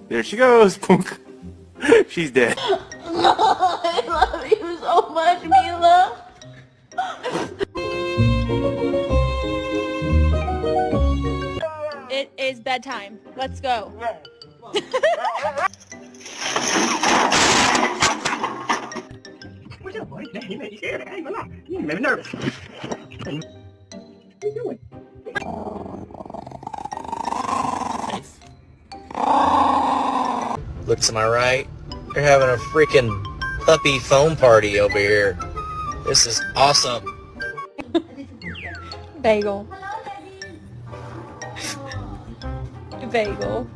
There she goes. Punk. She's dead. I love you so much, Mila. It is bedtime. Let's go. What's up, boy? You made me scared. I ain't gonna lie. You made me nervous. What you doing? Look to my right. They're having a freaking puppy foam party over here. This is awesome. Bagel. Bagel.